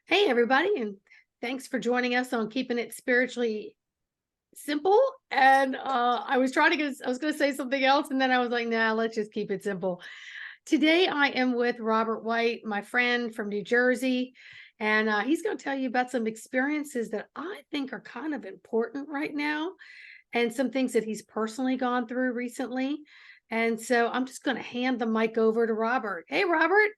Hey, everybody, and thanks for joining us on Keeping It Spiritually Simple. And I was trying to get, I was going to say something else, and then I was like, nah, let's just keep it simple. Today, I am with Robert White, my friend from New Jersey, and he's going to tell you about some experiences that I think are kind of important right now, and some things that he's personally gone through recently. And so I'm just going to hand the mic over to Robert. Hey, Robert.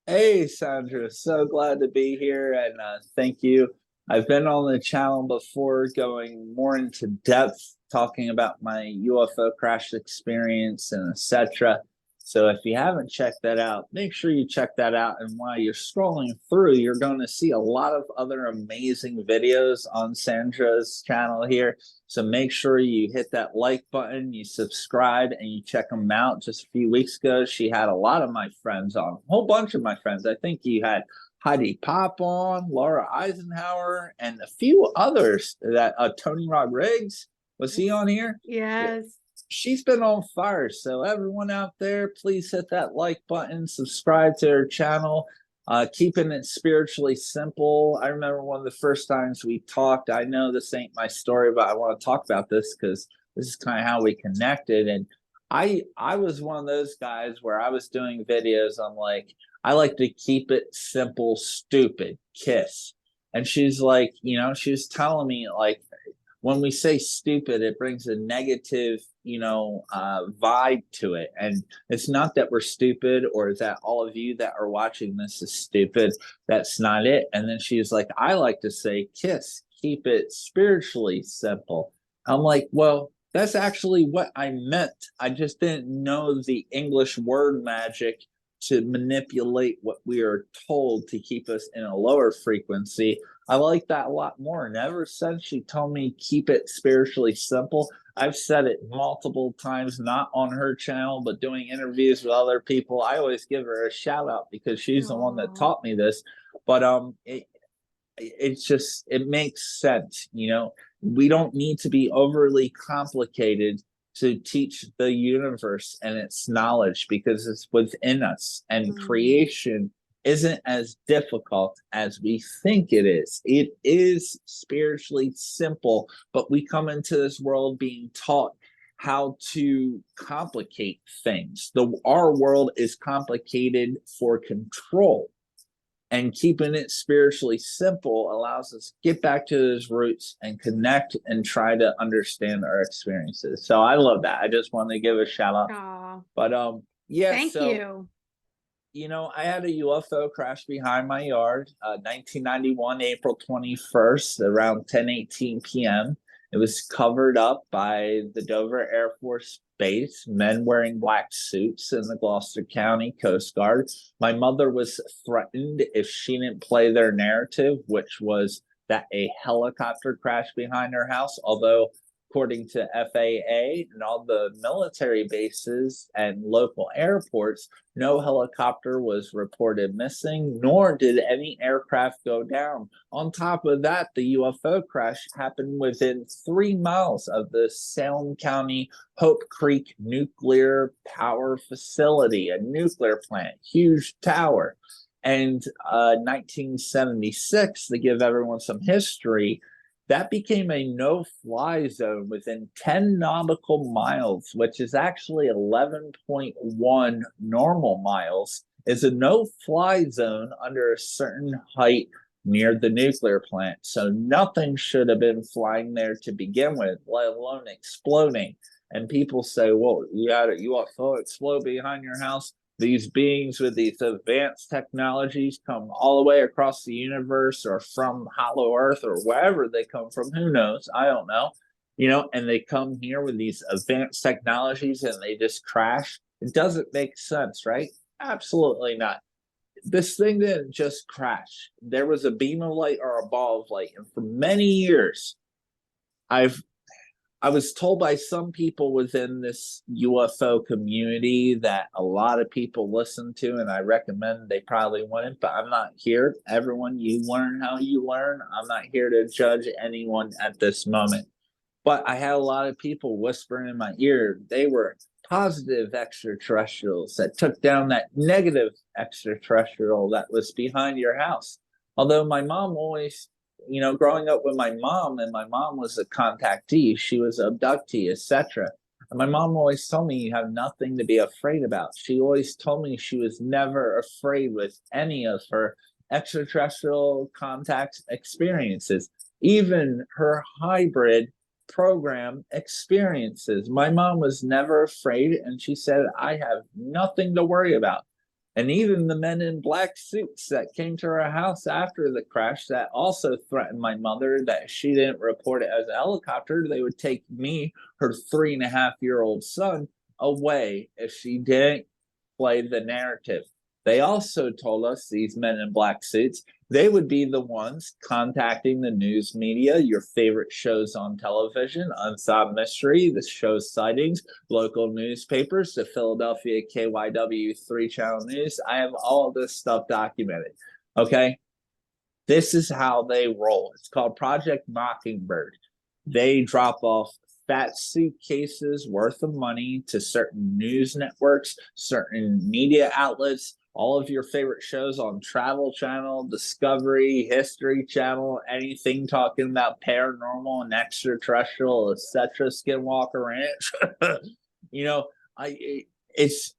Hey, Sandra, so glad to be here and thank you. I've been on the channel before going more into depth talking about my UFO crash experience and etc. So if you haven't checked that out, make sure you check that out. And while you're scrolling through, you're going to see a lot of other amazing videos on Sandra's channel here. So make sure you hit that like button, you subscribe, and you check them out. Just a few weeks ago, she had a lot of my friends on, a whole bunch of my friends. I think you had Heidi Pop on, Laura Eisenhower, and a few others that Tony Rodriguez. Was he on here? Yeah. Yes. She's been on fire. So everyone out there, please hit that like button, subscribe to her channel. Keeping it spiritually simple. I remember one of the first times we talked. I know this ain't my story, but I want to talk about this because this is kind of how we connected. And I was one of those guys where I was doing videos. I'm like, I like to keep it simple, stupid, kiss. And she's like, she was telling me like when we say stupid, it brings a negative, vibe to it. And it's not that we're stupid or that all of you that are watching this is stupid. That's not it. And then she's like, I like to say kiss, keep it spiritually simple. I'm like, well, that's actually what I meant. I just didn't know the English word magic to manipulate what we are told to keep us in a lower frequency. I like that a lot more. And ever since she told me keep it spiritually simple, I've said it multiple times, not on her channel, but doing interviews with other people. I always give her a shout out because she's the one that Aw. taught me this. But it's just it makes sense. We don't need to be overly complicated to teach the universe and its knowledge because it's within us, and Mm. creation isn't as difficult as we think it is. It is spiritually simple, but we come into this world being taught how to complicate things. Our world is complicated for control, and keeping it spiritually simple allows us to get back to those roots and connect and try to understand our experiences. So I love that. I just wanted to give a shout out. Aw. But yeah, Thank so you. I had a UFO crash behind my yard, 1991, April 21st, around 10:18 p.m. It was covered up by the Dover Air Force Base, men wearing black suits in the Gloucester County Coast Guard. My mother was threatened if she didn't play their narrative, which was that a helicopter crashed behind her house, although according to FAA and all the military bases and local airports, no helicopter was reported missing, nor did any aircraft go down. On top of that, the UFO crash happened within 3 miles of the Salem County Hope Creek nuclear power facility, a nuclear plant, huge tower. And 1976, to give everyone some history, that became a no-fly zone within 10 nautical miles, which is actually 11.1 normal miles, is a no-fly zone under a certain height near the nuclear plant. So nothing should have been flying there to begin with, let alone exploding. And people say, well, you had a UFO explode behind your house. These beings with these advanced technologies come all the way across the universe or from hollow earth or wherever they come from. Who knows? I don't know. And they come here with these advanced technologies and they just crash. It doesn't make sense, right? Absolutely not. This thing didn't just crash. There was a beam of light or a ball of light. And for many years, I've I was told by some people within this UFO community that a lot of people listen to, and I recommend they probably wouldn't, but I'm not here. Everyone, you learn how you learn. I'm not here to judge anyone at this moment. But I had a lot of people whispering in my ear. They were positive extraterrestrials that took down that negative extraterrestrial that was behind your house. Although my mom always, growing up with my mom, and my mom was a contactee, she was an abductee, etc. And my mom always told me you have nothing to be afraid about. She always told me she was never afraid with any of her extraterrestrial contact experiences, even her hybrid program experiences. My mom was never afraid, and she said, I have nothing to worry about. And even the men in black suits that came to her house after the crash that also threatened my mother that she didn't report it as a helicopter, they would take me, her 3.5-year-old son, away if she didn't play the narrative. They also told us, these men in black suits, they would be the ones contacting the news media, your favorite shows on television, Unsolved Mystery, the show's sightings, local newspapers, the Philadelphia KYW 3-channel news. I have all this stuff documented. Okay? This is how they roll. It's called Project Mockingbird. They drop off fat suitcases worth of money to certain news networks, certain media outlets, all of your favorite shows on Travel Channel, Discovery, History Channel, anything talking about paranormal and extraterrestrial, etc. Skinwalker Ranch. you know, it's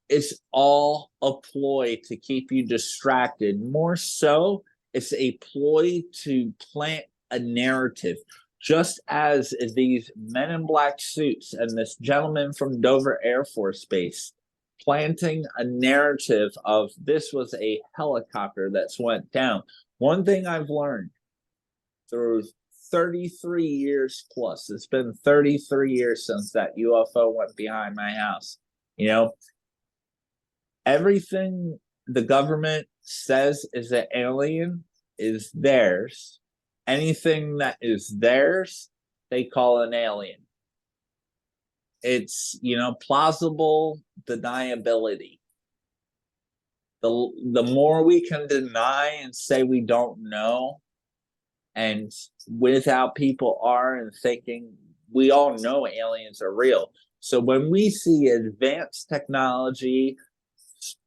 all a ploy to keep you distracted. More so, it's a ploy to plant a narrative. Just as these men in black suits and this gentleman from Dover Air Force Base planting a narrative of this was a helicopter that's went down. One thing I've learned through 33 years plus, it's been 33 years since that UFO went behind my house. Everything the government says is an alien is theirs. Anything that is theirs, they call an alien. It's, plausible deniability. The more we can deny and say we don't know, and without people are and thinking, we all know aliens are real. So when we see advanced technology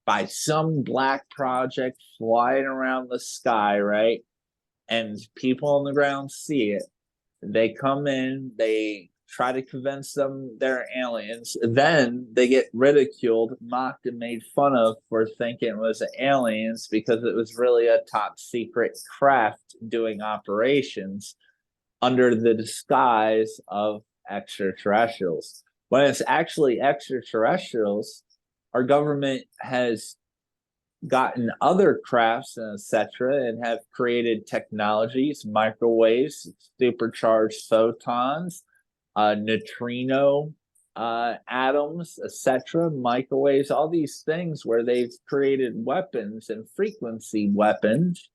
by some black project flying around the sky, right? And people on the ground see it, they come in, they try to convince them they're aliens, then they get ridiculed, mocked, and made fun of for thinking it was aliens because it was really a top secret craft doing operations under the disguise of extraterrestrials. When it's actually extraterrestrials, our government has gotten other crafts and etc. and have created technologies, microwaves, supercharged photons, neutrino atoms, etc., microwaves, all these things where they've created weapons and frequency weapons,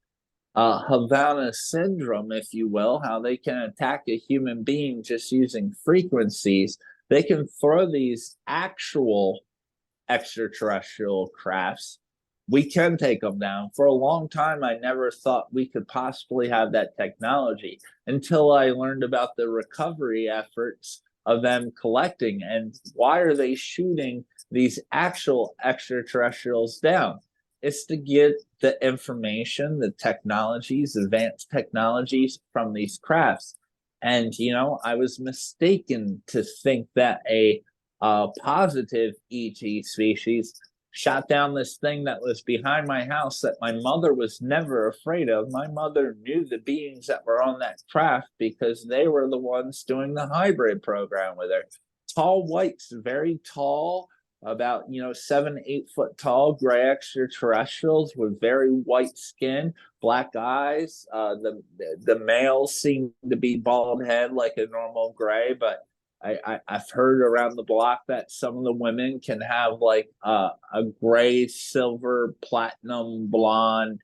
Havana syndrome, if you will, how they can attack a human being just using frequencies. They can throw these actual extraterrestrial crafts. We can take them down. For a long time, I never thought we could possibly have that technology until I learned about the recovery efforts of them collecting. And why are they shooting these actual extraterrestrials down? It's to get the information, the technologies, advanced technologies from these crafts. And, I was mistaken to think that a positive ET species shot down this thing that was behind my house that my mother was never afraid of. My mother knew the beings that were on that craft because they were the ones doing the hybrid program with her. Tall whites, very tall, about 7-8 foot tall, gray extraterrestrials with very white skin, black eyes. The males seem to be bald head like a normal gray, but I've heard around the block that some of the women can have like a gray, silver, platinum, blonde,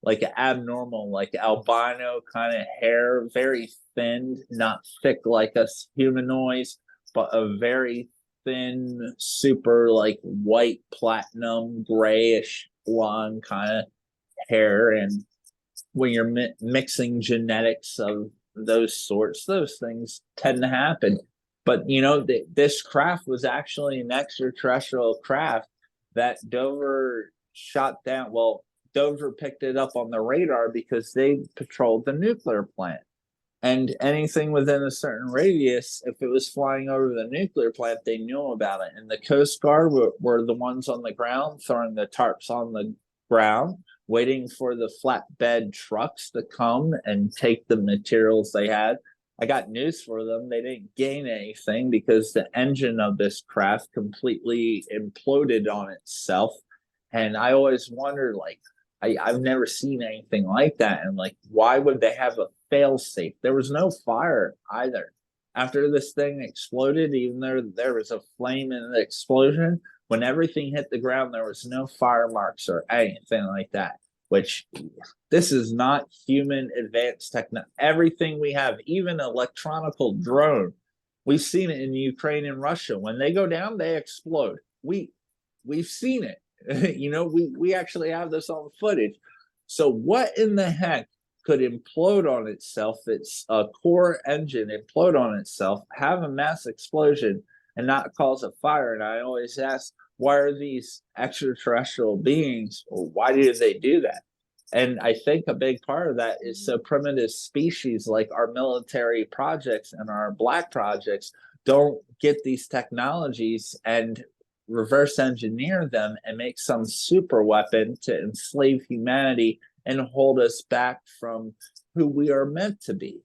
like an abnormal, like albino kind of hair, very thin, not thick like us humanoids, but a very thin, super like white, platinum, grayish, blonde kind of hair. And when you're mixing genetics of those sorts, those things tend to happen. But this craft was actually an extraterrestrial craft that Dover shot down. Well, Dover picked it up on the radar because they patrolled the nuclear plant. And anything within a certain radius, if it was flying over the nuclear plant, they knew about it. And the Coast Guard were the ones on the ground, throwing the tarps on the ground, waiting for the flatbed trucks to come and take the materials they had. I got news for them. They didn't gain anything because the engine of this craft completely imploded on itself. And I always wondered, like, I've never seen anything like that. And like, why would they have a fail safe? There was no fire either. After this thing exploded, even though there was a flame in the explosion, when everything hit the ground, there was no fire marks or anything like that. Which, this is not human advanced technology. Everything we have, even electronical drone, we've seen it in Ukraine and Russia. When they go down, they explode. We've seen it. We actually have this on footage. So what in the heck could implode on itself? It's a core engine implode on itself, have a mass explosion, and not cause a fire. And I always ask, why are these extraterrestrial beings, or why do they do that? And I think a big part of that is so primitive species like our military projects and our black projects don't get these technologies and reverse engineer them and make some super weapon to enslave humanity and hold us back from who we are meant to be.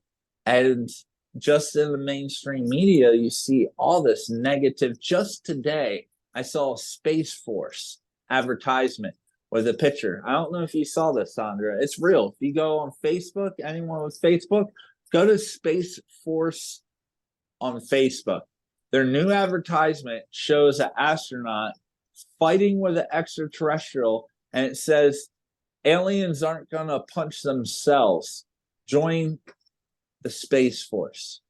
And just in the mainstream media, you see all this negative. Just today, I saw a Space Force advertisement with a picture. I don't know if you saw this, Sandra. It's real. If you go on Facebook, anyone with Facebook, go to Space Force on Facebook. Their new advertisement shows an astronaut fighting with an extraterrestrial, and it says, aliens aren't going to punch themselves. Join the Space Force.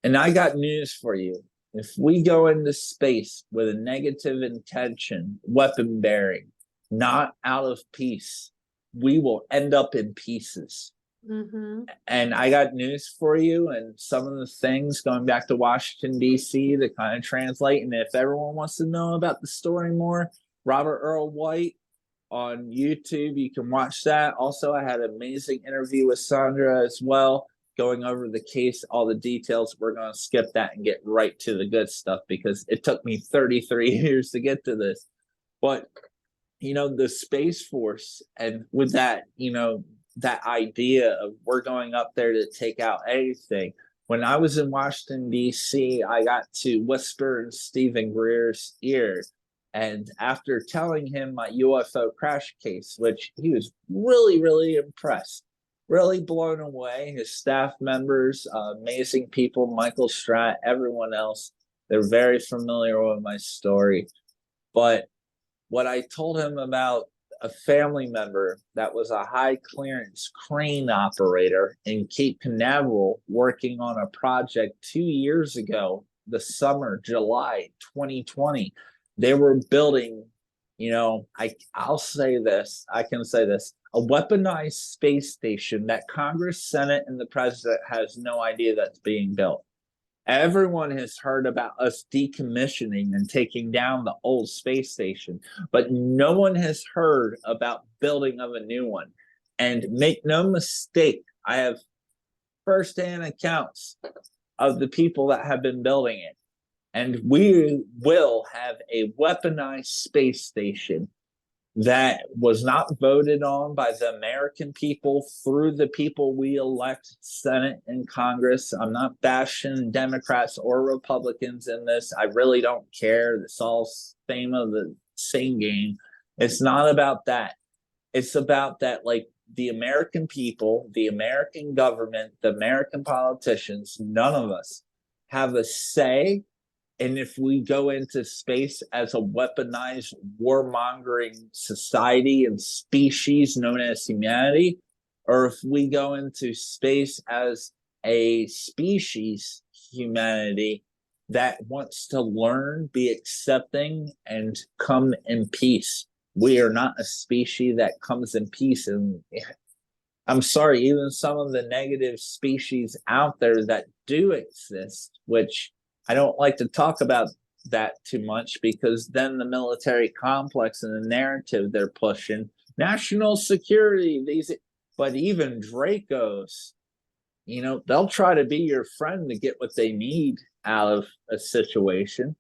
And I got news for you. If we go into space with a negative intention, weapon bearing, not out of peace, we will end up in pieces. Mm-hmm. And I got news for you, and some of the things going back to Washington, D.C. to kind of translate. And if everyone wants to know about the story more, Robert Earl White on YouTube, you can watch that. Also, I had an amazing interview with Sandra as well, going over the case, all the details. We're going to skip that and get right to the good stuff because it took me 33 years to get to this. But, the Space Force, and with that, that idea of we're going up there to take out anything. When I was in Washington, D.C., I got to whisper in Steven Greer's ear. And after telling him my UFO crash case, which he was really, really impressed, really blown away, his staff members, amazing people, Michael Stratt, everyone else, they're very familiar with my story. But what I told him about a family member that was a high clearance crane operator in Cape Canaveral working on a project 2 years ago, the summer, July 2020. They were building, I'll say this, I can say this, a weaponized space station that Congress, Senate, and the president has no idea that's being built. Everyone has heard about us decommissioning and taking down the old space station, but no one has heard about building of a new one. And make no mistake, I have firsthand accounts of the people that have been building it. And we will have a weaponized space station that was not voted on by the American people through the people we elect, Senate and Congress. I'm not bashing Democrats or Republicans in this. I really don't care. It's all same of the same game. It's not about that. It's about that, like, the American people, the American government, the American politicians, none of us have a say. And if we go into space as a weaponized warmongering society and species known as humanity, or if we go into space as a species, humanity, that wants to learn, be accepting, and come in peace. We are not a species that comes in peace. And I'm sorry, even some of the negative species out there that do exist, which I don't like to talk about that too much because then the military complex and the narrative they're pushing national security, but even Dracos, they'll try to be your friend to get what they need out of a situation.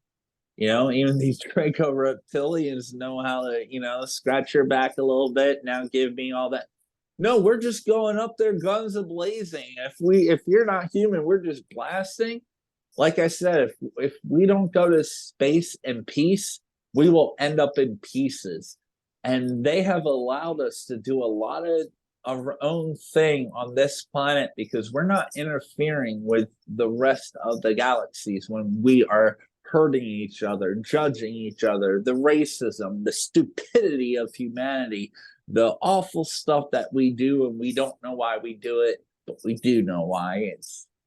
Even these Draco reptilians know how to, scratch your back a little bit. Now give me all that. No, we're just going up there, guns a blazing. If you're not human, we're just blasting. Like I said, if we don't go to space in peace, we will end up in pieces. And they have allowed us to do a lot of our own thing on this planet because we're not interfering with the rest of the galaxies when we are hurting each other, judging each other, the racism, the stupidity of humanity, the awful stuff that we do and we don't know why we do it, but we do know why.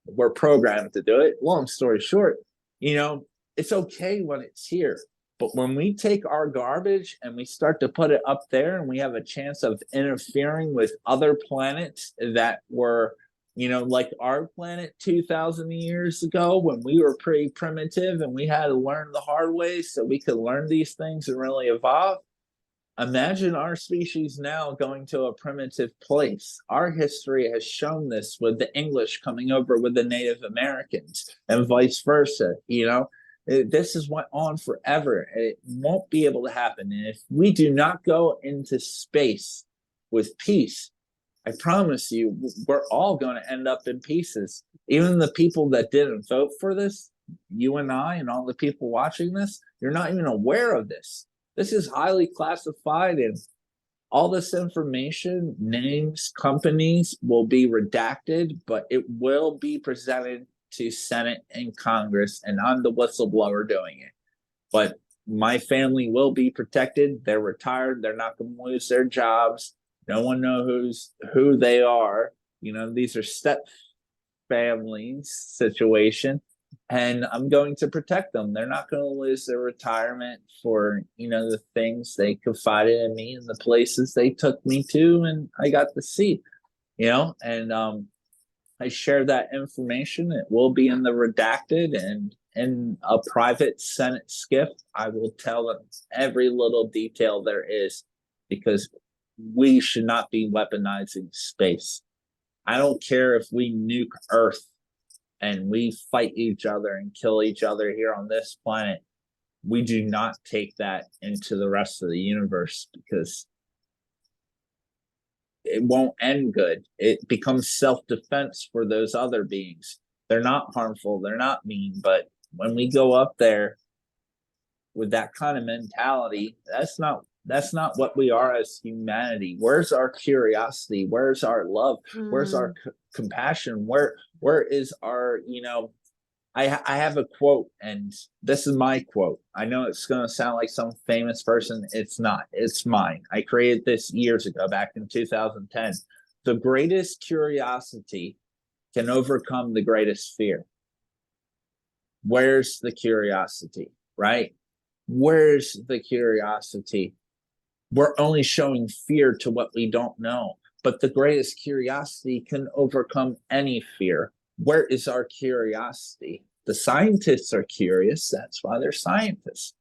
We're programmed to do it. Long story short, it's okay when it's here. But when we take our garbage and we start to put it up there and we have a chance of interfering with other planets that were, like our planet 2,000 years ago when we were pretty primitive and we had to learn the hard way so we could learn these things and really evolve. Imagine our species now going to a primitive place. Our history has shown this with the English coming over with the Native Americans and vice versa. This has went on forever. It won't be able to happen. And if we do not go into space with peace, I promise you, we're all going to end up in pieces. Even the people that didn't vote for this, you and I and all the people watching this, you're not even aware of this. This is highly classified, and all this information, names, companies will be redacted, but it will be presented to Senate and Congress, and I'm the whistleblower doing it. But my family will be protected. They're retired. They're not going to lose their jobs. No one knows who they are. These are step families situation, and I'm going to protect them. They're not going to lose their retirement for, the things they confided in me and the places they took me to and I got to see, and I share that information. It will be in the redacted, and in a private Senate skiff, I will tell them every little detail there is, because we should not be weaponizing space. I don't care if we nuke Earth and we fight each other and kill each other here on this planet. We do not take that into the rest of the universe because it won't end good. It becomes self-defense for those other beings. They're not harmful, they're not mean, but when we go up there with that kind of mentality, that's not what we are as humanity. Where's our curiosity? Where's our love? Where's our compassion? Where is our, I have a quote, and this is my quote. I know it's going to sound like some famous person. It's not. It's mine. I created this years ago, back in 2010. The greatest curiosity can overcome the greatest fear. Where's the curiosity, right? Where's the curiosity? We're only showing fear to what we don't know, but the greatest curiosity can overcome any fear. Where is our curiosity? The scientists are curious. That's why they're scientists.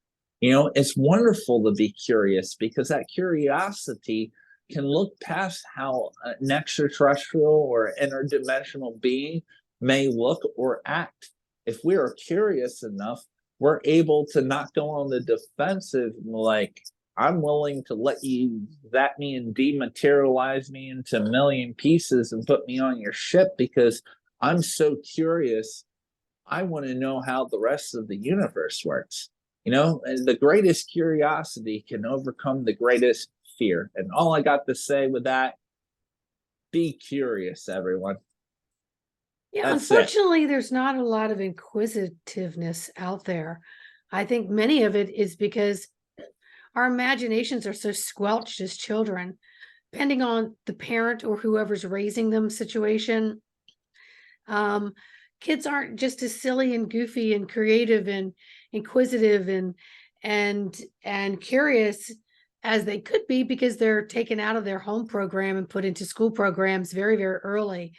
It's wonderful to be curious because that curiosity can look past how an extraterrestrial or interdimensional being may look or act. If we are curious enough, we're able to not go on the defensive, like, I'm willing to let you zap me and dematerialize me into a million pieces and put me on your ship because I'm so curious. I want to know how the rest of the universe works. And the greatest curiosity can overcome the greatest fear. And all I got to say with that, be curious, everyone. Yeah, That's unfortunately, there's not a lot of inquisitiveness out there. I think many of it is because our imaginations are so squelched as children, depending on the parent or whoever's raising them situation. Kids aren't just as silly and goofy and creative and inquisitive and curious as they could be because they're taken out of their home program and put into school programs very, very early.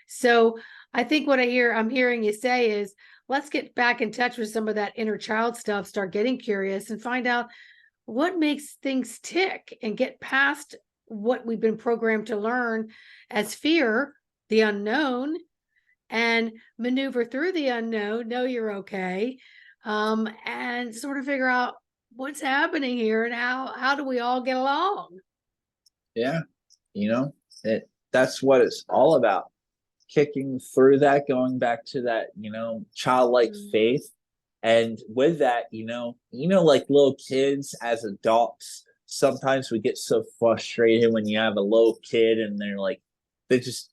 So I think what I'm hearing you say is, let's get back in touch with some of that inner child stuff, start getting curious and find out what makes things tick and get past what we've been programmed to learn as fear, the unknown, and maneuver through the unknown, know you're okay, and sort of figure out what's happening here and how do we all get along? Yeah, you know, that's what it's all about. Kicking through that, going back to that, childlike faith. And with that, like little kids as adults, sometimes we get so frustrated when you have a little kid and they're like, they just,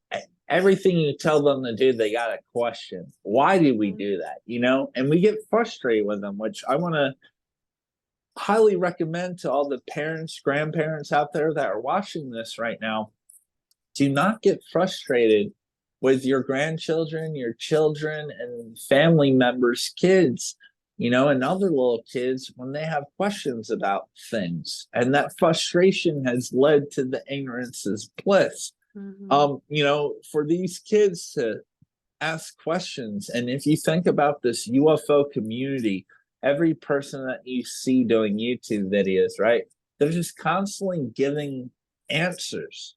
everything you tell them to do, they got a question. Why do we do that? And we get frustrated with them, which I want to highly recommend to all the parents, grandparents out there that are watching this right now. Do not get frustrated with your grandchildren, your children, and family members' kids, and other little kids when they have questions about things. And that frustration has led to the ignorance is bliss. For these kids to ask questions. And if you think about this UFO community, every person that you see doing YouTube videos, right? They're just constantly giving answers.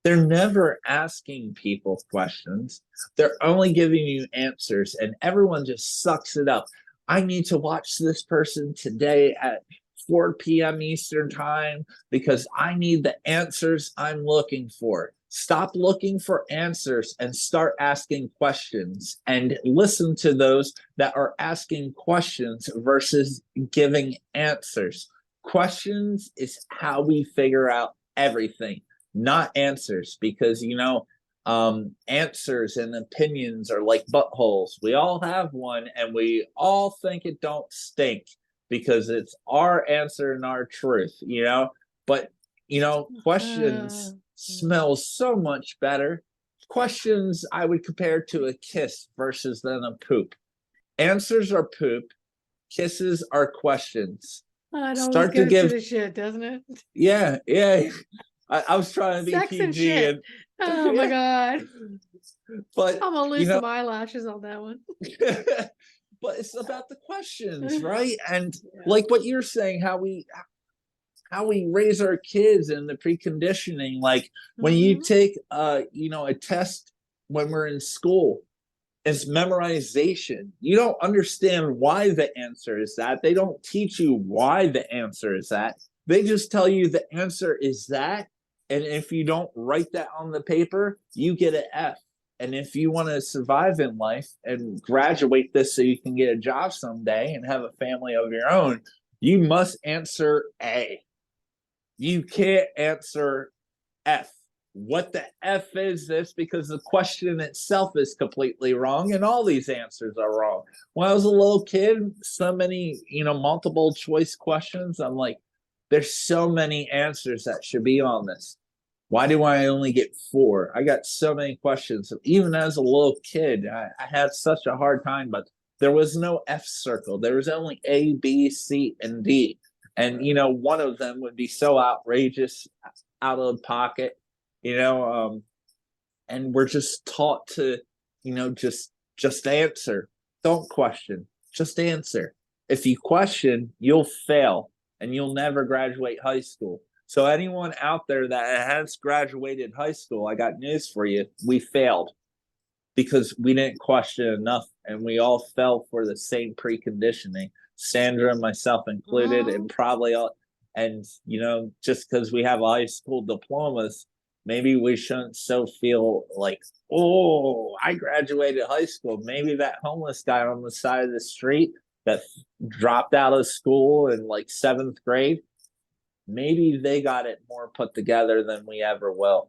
They're never asking people questions. They're only giving you answers, and everyone just sucks it up. I need to watch this person today at 4 p.m. Eastern time because I need the answers I'm looking for. Stop looking for answers and start asking questions, and listen to those that are asking questions versus giving answers. Questions is how we figure out everything, not answers, because answers and opinions are like buttholes. We all have one and we all think it don't stink because it's our answer and our truth, but questions smell so much better. Questions I would compare to a kiss versus then a poop. Answers are poop, kisses are questions. It always goes to the shit, doesn't it? Yeah. I was trying to be Sex PG and shit. Oh my God. But I'm gonna lose some eyelashes on that one. But it's about the questions, right? And like what you're saying, how we raise our kids and the preconditioning. Like when you take a test when we're in school, it's memorization. You don't understand why the answer is that. They don't teach you why the answer is that. They just tell you the answer is that. And if you don't write that on the paper, you get an F. And if you want to survive in life and graduate this so you can get a job someday and have a family of your own, you must answer A. You can't answer F. What the F is this? Because the question itself is completely wrong and all these answers are wrong. When I was a little kid, so many, multiple choice questions. I'm like, there's so many answers that should be on this. Why do I only get 4? I got so many questions. Even as a little kid, I had such a hard time, but there was no F circle. There was only A, B, C, and D. And, one of them would be so outrageous, out of the pocket, and we're just taught to, just answer. Don't question, just answer. If you question, you'll fail and you'll never graduate high school. So anyone out there that has graduated high school, I got news for you. We failed because we didn't question enough, and we all fell for the same preconditioning. Sandra and myself included, and probably all. And just because we have high school diplomas, maybe we shouldn't so feel like, oh, I graduated high school. Maybe that homeless guy on the side of the street that dropped out of school in like 7th grade, maybe they got it more put together than we ever will.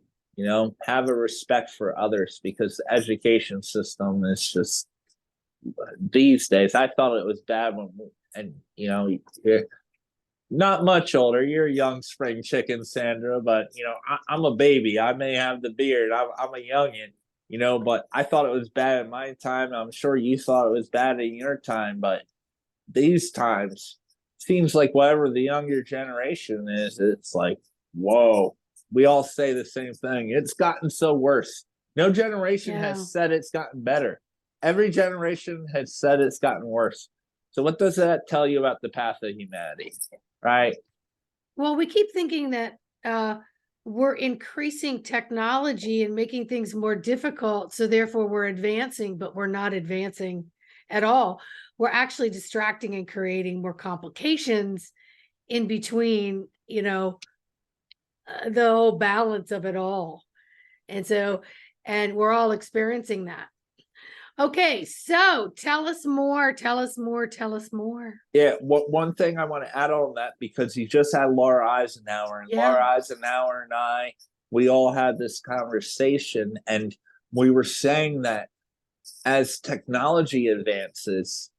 Have a respect for others, because the education system is just, these days, I thought it was bad you're not much older. You're a young spring chicken, Sandra, but I'm a baby. I may have the beard. I'm a youngin, but I thought it was bad in my time. I'm sure you thought it was bad in your time, but these times seems like whatever the younger generation is, it's like, whoa, we all say the same thing. It's gotten so worse. No generation has said it's gotten better. Every generation has said it's gotten worse. So what does that tell you about the path of humanity, right? Well, we keep thinking that we're increasing technology and making things more difficult. So therefore we're advancing, but we're not advancing at all. We're actually distracting and creating more complications in between, the whole balance of it all. And so, and we're all experiencing that. Okay, so tell us more, tell us more, tell us more. Yeah, one thing I want to add on that, because you just had Laura Eisenhower, and Yeah. Laura Eisenhower and I, we all had this conversation, and we were saying that as technology advances,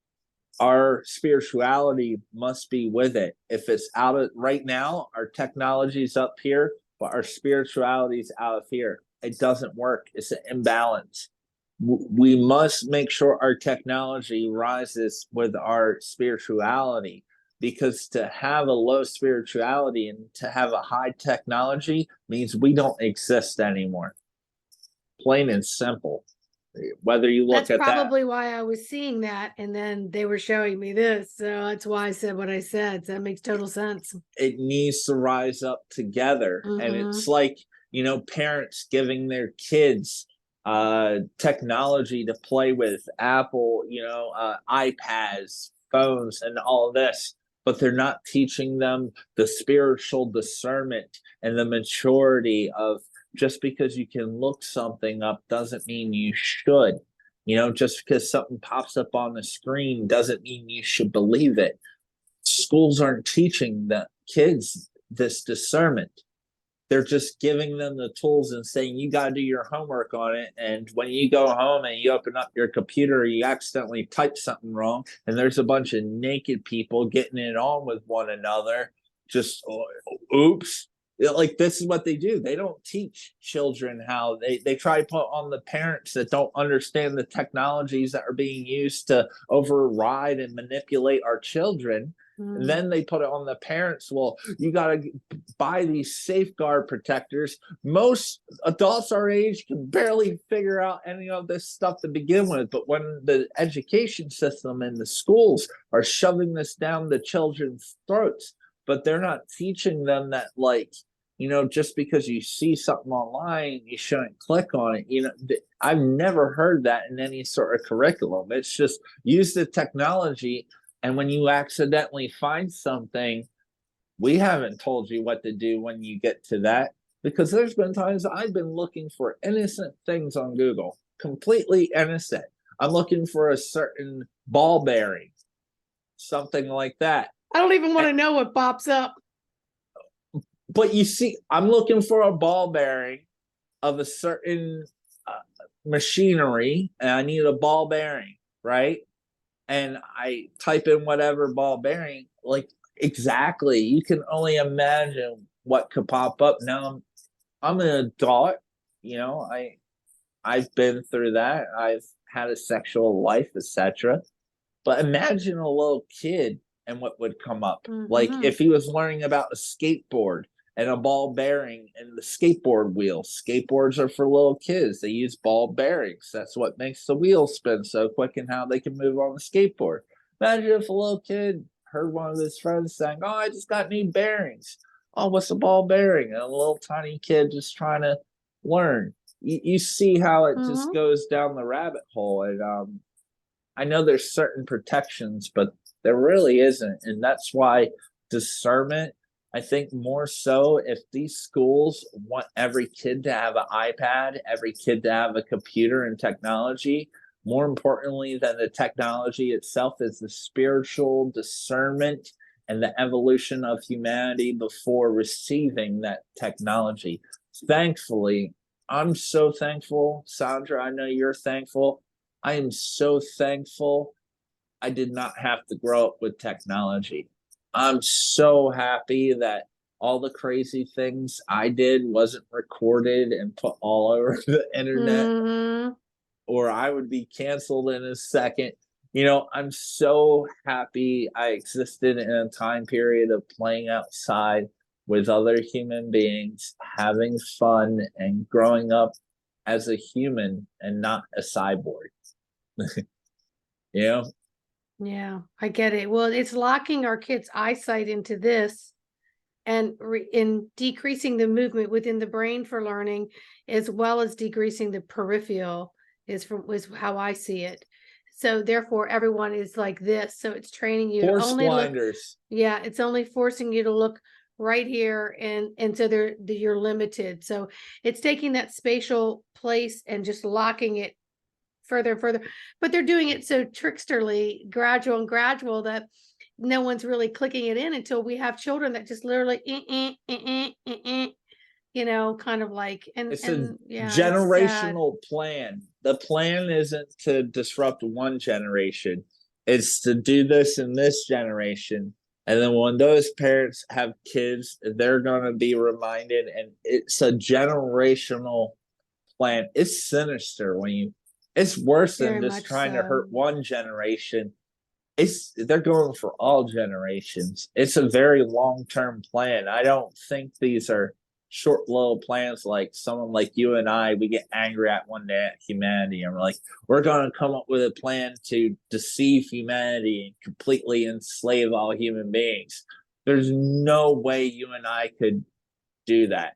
our spirituality must be with it. If it's out of right now, our technology's up here, but our spirituality's out of here. It doesn't work. It's an imbalance. We must make sure our technology rises with our spirituality, because to have a low spirituality and to have a high technology means we don't exist anymore. Plain and simple. Whether you look That's at that, probably why I was seeing that, and then they were showing me this, so that's why I said what I said. So that makes total sense. it needs to rise up together. And it's like, parents giving their kids technology to play with, Apple, iPads, phones, and all this, but they're not teaching them the spiritual discernment and the maturity of, just because you can look something up doesn't mean you should. Just because something pops up on the screen doesn't mean you should believe it. Schools aren't teaching the kids this discernment. They're just giving them the tools and saying, you got to do your homework on it. And when you go home and you open up your computer, you accidentally type something wrong, and there's a bunch of naked people getting it on with one another. Just, oops. Like, this is what they do. They don't teach children how. They try to put on the parents that don't understand the technologies that are being used to override and manipulate our children. And then they put it on the parents. Well, you got to buy these safeguard protectors. Most adults our age can barely figure out any of this stuff to begin with. But when the education system and the schools are shoving this down the children's throats, but they're not teaching them that, like, just because you see something online, you shouldn't click on it. I've never heard that in any sort of curriculum. It's just use the technology. And when you accidentally find something, we haven't told you what to do when you get to that, because there's been times I've been looking for innocent things on Google, completely innocent. I'm looking for a certain ball bearing, something like that. I don't even want to know what pops up. But you see, I'm looking for a ball bearing of a certain machinery, and I need a ball bearing, right? And I type in whatever ball bearing, like, exactly. You can only imagine what could pop up. Now I'm an adult, I've been through that. I've had a sexual life, etc. But imagine a little kid and what would come up. Like, if he was learning about a skateboard and a ball bearing and the skateboard wheel. Skateboards are for little kids. They use ball bearings. That's what makes the wheel spin so quick and how they can move on the skateboard. Imagine if a little kid heard one of his friends saying, "Oh, I just got new bearings." "Oh, what's a ball bearing?" And a little tiny kid just trying to learn. You see how it just goes down the rabbit hole. And I know there's certain protections, but there really isn't. And that's why discernment, I think, more so, if these schools want every kid to have an iPad, every kid to have a computer and technology, more importantly than the technology itself is the spiritual discernment and the evolution of humanity before receiving that technology. Thankfully, I'm so thankful. Sandra, I know you're thankful. I am so thankful I did not have to grow up with technology. I'm so happy that all the crazy things I did wasn't recorded and put all over the internet, or I would be canceled in a second. I'm so happy I existed in a time period of playing outside with other human beings, having fun, and growing up as a human and not a cyborg. Yeah, I get it. Well, it's locking our kids' eyesight into this and in decreasing the movement within the brain for learning, as well as decreasing the peripheral is how I see it. So therefore everyone is like this. So it's training you to Horse only look, blinders. yeah, it's only forcing you to look right here, and so you're limited. So it's taking that spatial place and just locking it further and further. But they're doing it so tricksterly, gradual and gradual, that no one's really clicking it in until we have children that just literally you know, kind of like, It's a and yeah, it's sad. generational plan. The plan isn't to disrupt one generation, it's to do this in this generation. And then when those parents have kids, they're going to be reminded. And it's a generational plan. It's sinister when it's worse than Very just much trying to hurt so. one generation. They're going for all generations. It's a very long-term plan. I don't think these are short little plans like someone like you and I, we get angry at one day at humanity and we're like, we're going to come up with a plan to deceive humanity and completely enslave all human beings. There's no way you and I could do that.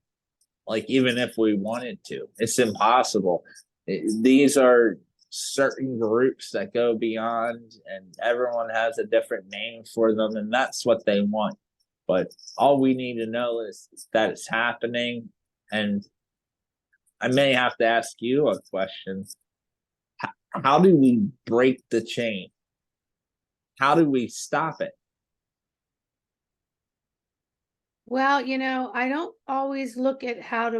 Like, even if we wanted to, it's impossible. These are certain groups that go beyond, and everyone has a different name for them, and that's what they want. But all we need to know is that it's happening. And I may have to ask you a question. How do we break the chain? How do we stop it? Well, you know, I don't always look at how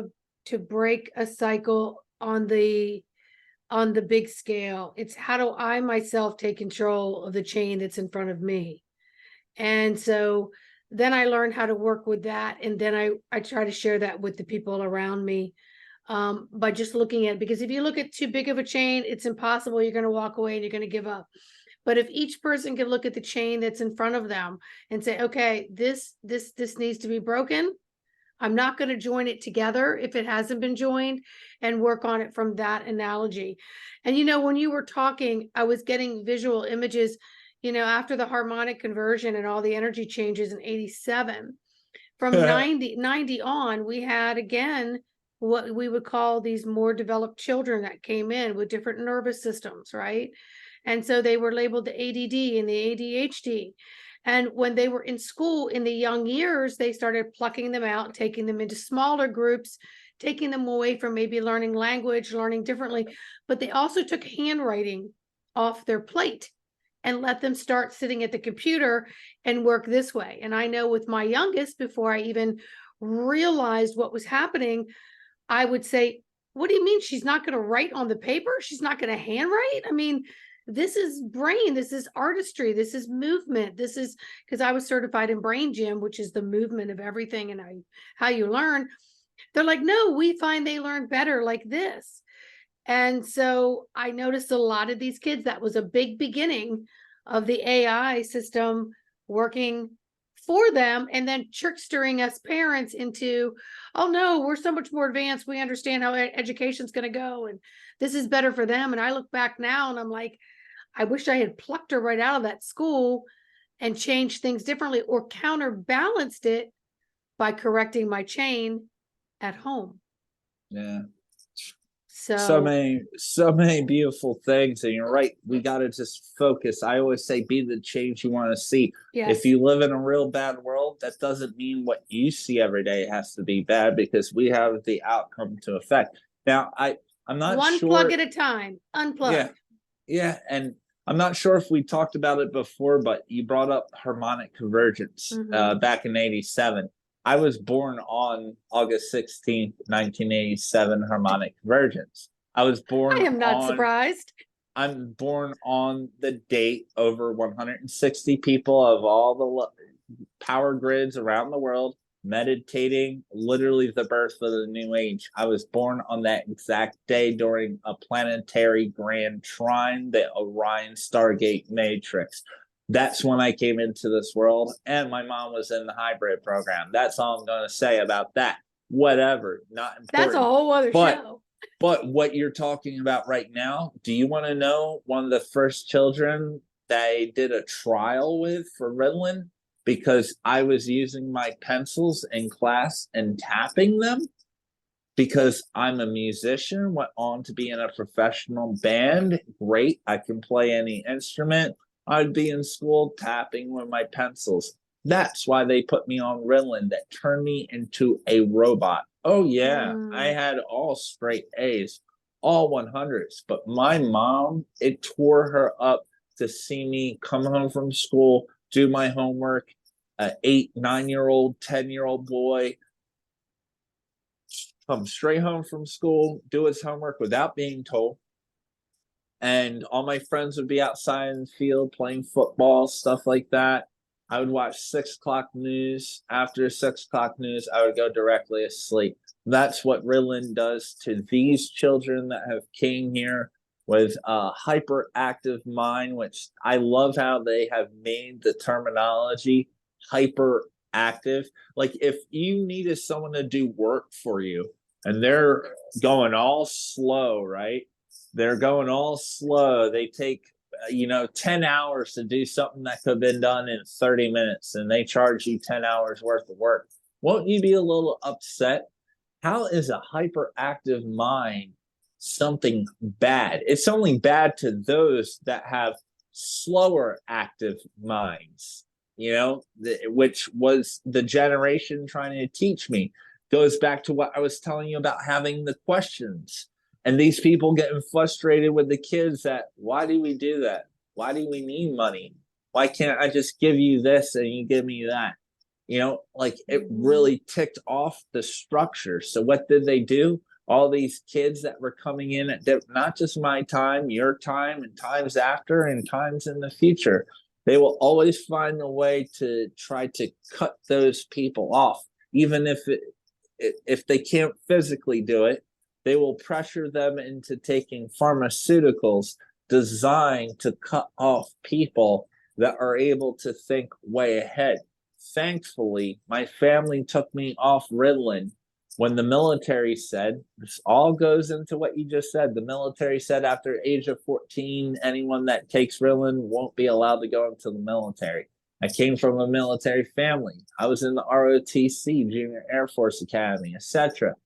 to break a cycle on the big scale. It's how do I myself take control of the chain that's in front of me. And so then I learned how to work with that. And then I try to share that with the people around me, by just looking at it. Because if you look at too big of a chain, it's impossible. You're going to walk away and you're going to give up. But if each person can look at the chain that's in front of them and say, okay, this needs to be broken. I'm not going to join it together if it hasn't been joined, and work on it from that analogy. And, you know, when you were talking, I was getting visual images, you know, after the harmonic conversion and all the energy changes in 87, from 90 on, we had again what we would call these more developed children that came in with different nervous systems, right? And so they were labeled the ADD and the ADHD. And when they were in school in the young years, they started plucking them out, taking them into smaller groups, taking them away from maybe learning language, learning differently. But they also took handwriting off their plate and let them start sitting at the computer and work this way. And I know with my youngest, before I even realized what was happening, I would say, what do you mean she's not going to write on the paper? She's not going to handwrite? I mean, this is brain, this is artistry, this is movement, this is, because I was certified in brain gym, which is the movement of everything and how you learn. They're like, no, we find they learn better like this. And so I noticed a lot of these kids, that was a big beginning of the AI system working for them, and then trickstering us parents into, oh no, we're so much more advanced, we understand how education's going to go, and this is better for them. And I look back now and I'm like, I wish I had plucked her right out of that school and changed things differently, or counterbalanced it by correcting my chain at home. Yeah. So So many beautiful things. And you're right, we got to just focus. I always say, be the change you want to see. yes, If you live in a real bad world, that doesn't mean what you see every day has to be bad, because we have the outcome to affect. Now, I'm not one plug sure. at a time, Yeah, unplug. yeah, and I'm not sure if we talked about it before, but you brought up harmonic convergence back in 87. I was born on August 16th, 1987, harmonic convergence. I was I born am not on surprised. I'm born on the date over 160 people of all the power grids around the world meditating, literally the birth of the new age. I was born on that exact day during a planetary grand trine, the Orion Stargate Matrix. That's when I came into this world, and my mom was in the hybrid program. That's all I'm going to say about that. Whatever, not important. That's a whole other show. But what you're talking about right now, do you want to know one of the first children they did a trial with for Ritalin? because I was using my pencils in class and tapping them because I'm a musician, went on to be in a professional band. Great, I can play any instrument. I'd be in school tapping with my pencils. That's why they put me on Ritalin, that turned me into a robot. Oh, yeah, I had all straight A's, all 100s. But my mom, it tore her up to see me come home from school, do my homework. An 8, 9-year-old, 10-year-old boy come straight home from school, do his homework without being told. And all my friends would be outside in the field playing football, stuff like that. I would watch 6 o'clock news. After 6 o'clock news, I would go directly to sleep. That's what Ritalin does to these children that have came here with a hyperactive mind, which I love how they have made the terminology hyperactive. Like if you needed someone to do work for you and they're going all slow, right? They're going all slow. They take 10 hours to do something that could have been done in 30 minutes and they charge you 10 hours worth of work. Won't you be a little upset? How is a hyperactive mind something bad? It's only bad to those that have slower active minds, which was the generation trying to teach me. Goes back to what I was telling you about having the questions. And these people getting frustrated with the kids that, why do we do that? Why do we need money? Why can't I just give you this and you give me that? It really ticked off the structure. So what did they do? All these kids that were coming in at not just my time, your time, and times after and times in the future, they will always find a way to try to cut those people off, even if they can't physically do it. They will pressure them into taking pharmaceuticals designed to cut off people that are able to think way ahead. Thankfully, my family took me off Ritalin when the military said, this all goes into what you just said. The military said after the age of 14, anyone that takes Ritalin won't be allowed to go into the military. I came from a military family. I was in the ROTC, Junior Air Force Academy, etc.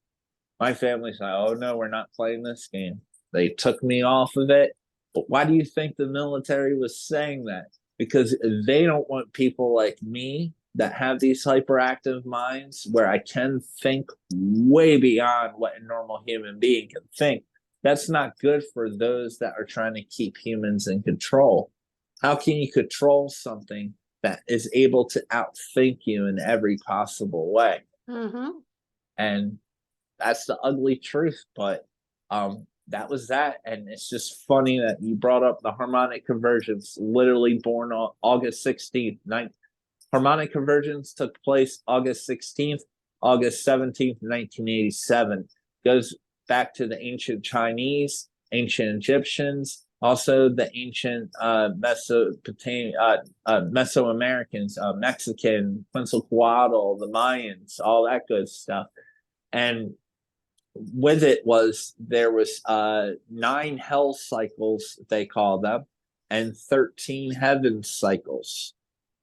My family's like, oh no, we're not playing this game. They took me off of it. But why do you think the military was saying that? Because they don't want people like me that have these hyperactive minds where I can think way beyond what a normal human being can think. That's not good for those that are trying to keep humans in control. How can you control something that is able to outthink you in every possible way? And that's the ugly truth. But that was that. And it's just funny that you brought up the harmonic convergence, literally born on August 16th. Harmonic convergence took place August 16th, August 17th, 1987. Goes back to the ancient Chinese, ancient Egyptians, also the ancient Mesoamericans, Mexican, Quetzalcoatl, the Mayans, all that good stuff. And with it there was 9 hell cycles, they call them, and 13 heaven cycles.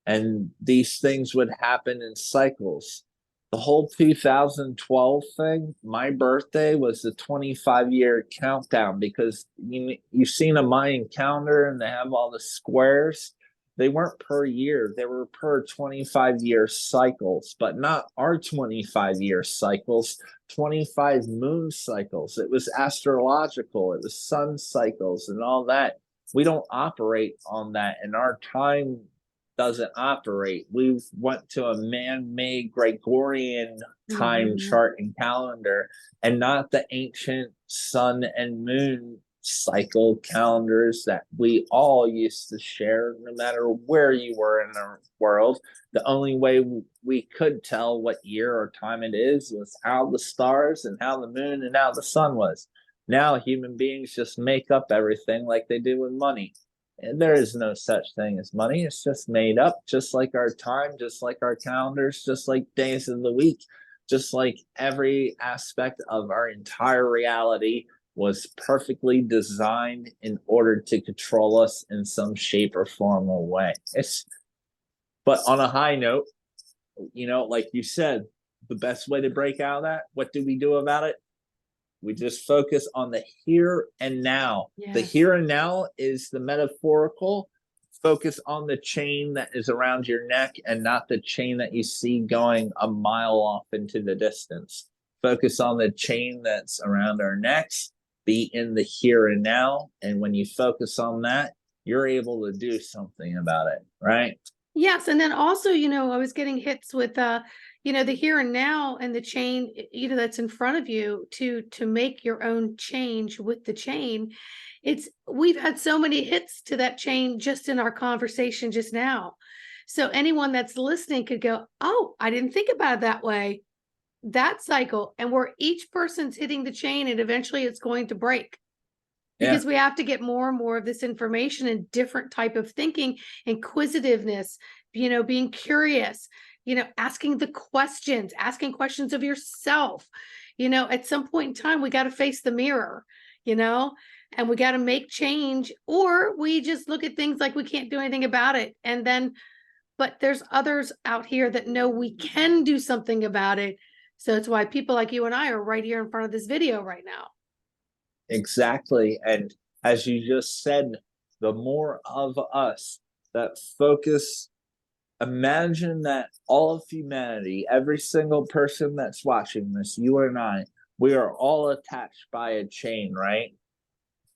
And these things would happen in cycles. The whole 2012 thing, my birthday was the 25-year countdown, because you've seen a Mayan calendar and they have all the squares. They weren't per year, they were per 25-year cycles, but not our 25-year cycles, 25 moon cycles. It was astrological, it was sun cycles and all that. We don't operate on that, and our time doesn't operate. We've went to a man-made Gregorian time chart and calendar, and not the ancient sun and moon cycle calendars that we all used to share, no matter where you were in the world. The only way we could tell what year or time it is was how the stars and how the moon and how the sun was. Now human beings just make up everything like they do with money. And there is no such thing as money. It's just made up, just like our time, just like our calendars, just like days of the week, just like every aspect of our entire reality was perfectly designed in order to control us in some shape or form or way. But on a high note, like you said, the best way to break out of that, what do we do about it? We just focus on the here and now. The Yes. here and now is the metaphorical. Focus on the chain that is around your neck and not the chain that you see going a mile off into the distance. Focus on the chain that's around our necks. Be in the here and now. And when you focus on that, you're able to do something about it, right? Yes. And then also, I was getting hits with the here and now and the chain, that's in front of you to make your own change with the chain. We've had so many hits to that chain just in our conversation just now. So anyone that's listening could go, oh, I didn't think about it that way. That cycle, and where each person's hitting the chain and eventually it's going to break. Because we have to get more and more of this information and different type of thinking, inquisitiveness, being curious, asking questions of yourself. At some point in time, we got to face the mirror, and we got to make change, or we just look at things like we can't do anything about it. And then, but there's others out here that know we can do something about it. So it's why people like you and I are right here in front of this video right now. Exactly. And as you just said, the more of us that focus, imagine that all of humanity, every single person that's watching this, you and I, we are all attached by a chain, right?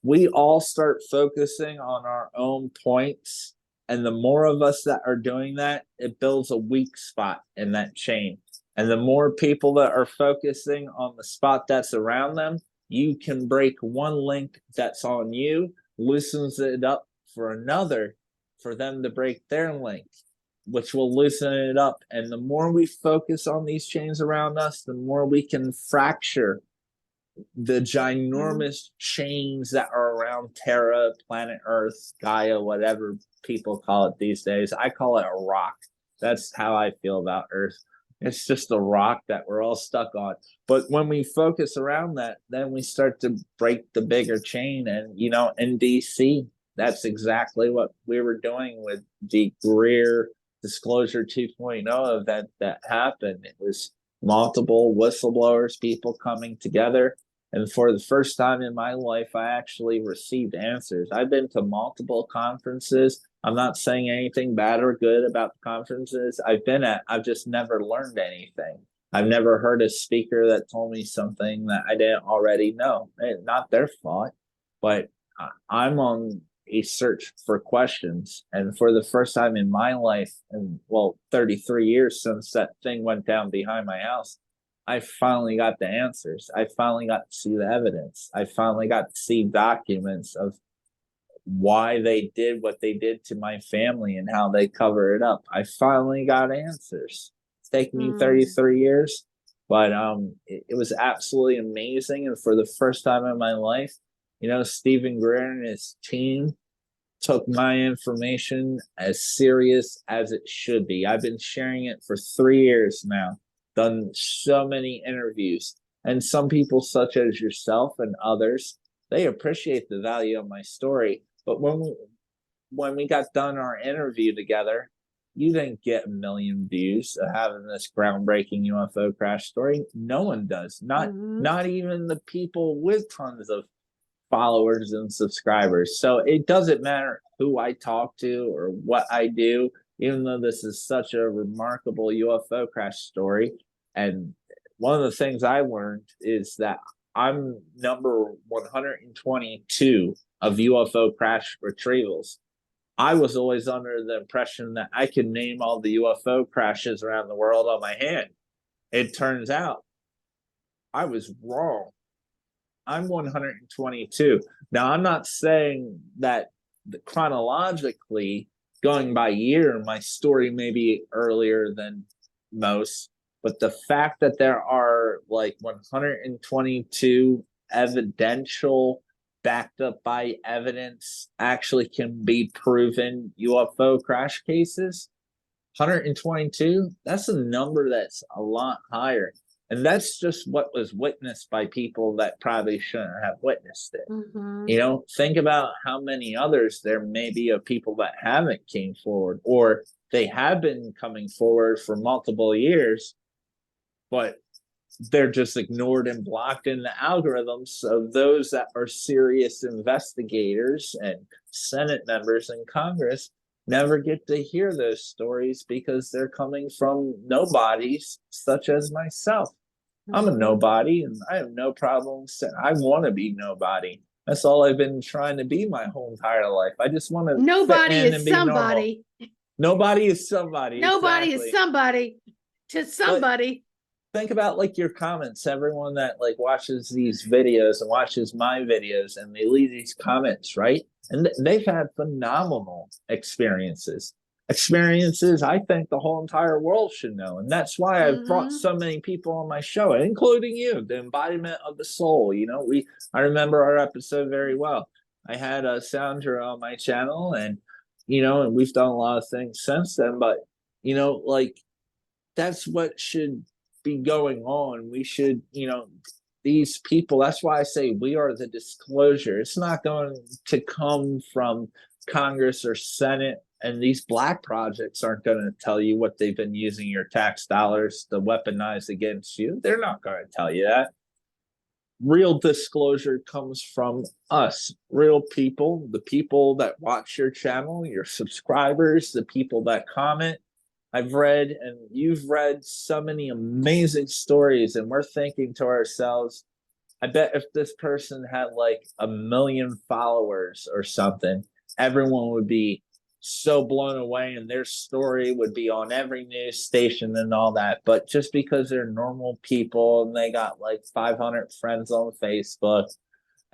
We all start focusing on our own points. And the more of us that are doing that, it builds a weak spot in that chain. And the more people that are focusing on the spot that's around them, you can break one link that's on you, loosens it up for another, for them to break their link, which will loosen it up. And the more we focus on these chains around us, the more we can fracture the ginormous chains that are around Terra, planet Earth, Gaia, whatever people call it these days. I call it a rock. That's how I feel about Earth. It's just a rock that we're all stuck on. But when we focus around that, then we start to break the bigger chain. And, in DC, that's exactly what we were doing with the Greer Disclosure 2.0 event that happened. It was multiple whistleblowers, people coming together. And for the first time in my life, I actually received answers. I've been to multiple conferences. I'm not saying anything bad or good about the conferences I've been at. I've just never learned anything. I've never heard a speaker that told me something that I didn't already know. It's not their fault, but I'm on a search for questions. And for the first time in my life, and 33 years since that thing went down behind my house, I finally got the answers. I finally got to see the evidence. I finally got to see documents of why they did what they did to my family and how they cover it up. I finally got answers. It's taken me 33 years, but it was absolutely amazing. And for the first time in my life, Steven Greer and his team took my information as serious as it should be. I've been sharing it for 3 years now, done so many interviews, and some people such as yourself and others, they appreciate the value of my story. But when we got done our interview together, you didn't get 1 million views of having this groundbreaking UFO crash story. No one does. Not even the people with tons of followers and subscribers. So it doesn't matter who I talk to or what I do, even though this is such a remarkable UFO crash story. And one of the things I learned is that I'm number 122 of UFO crash retrievals. I was always under the impression that I could name all the UFO crashes around the world on my hand. It turns out I was wrong. I'm 122. Now, I'm not saying that chronologically, going by year, my story may be earlier than most, but the fact that there are like 122 evidential, backed up by evidence, actually can be proven UFO crash cases, 122, that's a number that's a lot higher. And that's just what was witnessed by people that probably shouldn't have witnessed it. Think about how many others there may be of people that haven't came forward, or they have been coming forward for multiple years, but they're just ignored and blocked in the algorithms of those that are serious investigators, and Senate members in Congress never get to hear those stories because they're coming from nobodies such as myself. I'm a nobody, and I have no problem saying I want to be nobody. That's all I've been trying to be my whole entire life. I just want to Nobody fit in is and be somebody. normal. Nobody is somebody. Nobody Exactly. is somebody to somebody. But think about like your comments. Everyone that like watches these videos and watches my videos, and they leave these comments, right? And they've had phenomenal experiences. Experiences I think the whole entire world should know. And that's why I've brought so many people on my show, including you, the embodiment of the soul. You know, I remember our episode very well. I had Sandra on my channel, and you know, and we've done a lot of things since then, but you know, like that's what should be going on. We should, you know, these people, that's why I say we are the disclosure. It's not going to come from Congress or Senate, and these black projects aren't going to tell you what they've been using your tax dollars to weaponize against you. They're not going to tell you that. Real disclosure comes from us, real people, the people that watch your channel, your subscribers, the people that comment. I've read, and you've read, so many amazing stories, and we're thinking to ourselves, I bet if this person had like 1 million followers or something, everyone would be so blown away, and their story would be on every news station and all that. But just because they're normal people and they got like 500 friends on Facebook,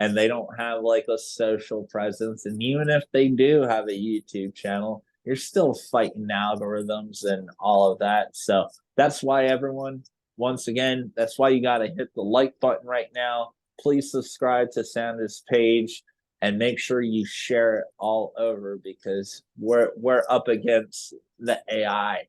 and they don't have like a social presence, and even if they do have a YouTube channel, you're still fighting algorithms and all of that. So that's why everyone, once again, that's why you got to hit the like button right now. Please subscribe to Sandra's page and make sure you share it all over, because we're up against the AI.